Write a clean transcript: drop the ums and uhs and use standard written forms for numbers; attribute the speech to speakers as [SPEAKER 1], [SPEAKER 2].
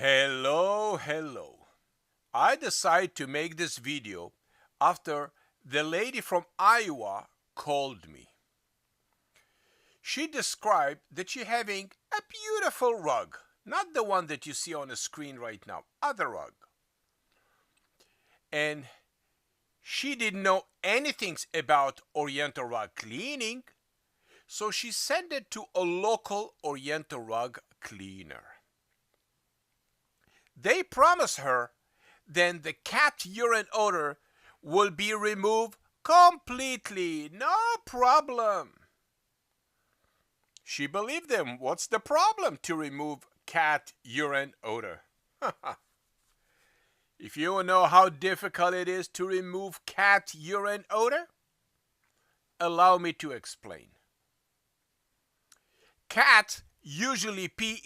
[SPEAKER 1] Hello. I decided to make this video after the lady from Iowa called me. She described that she's having a beautiful rug, not the one that you see on the screen right now, other rug. And she didn't know anything about Oriental rug cleaning, so she sent it to a local Oriental rug cleaner. They promised her then the cat urine odor will be removed completely, no problem. She believed them. What's the problem to remove cat urine odor? If you know how difficult it is to remove cat urine odor, allow me to explain. Cats usually pee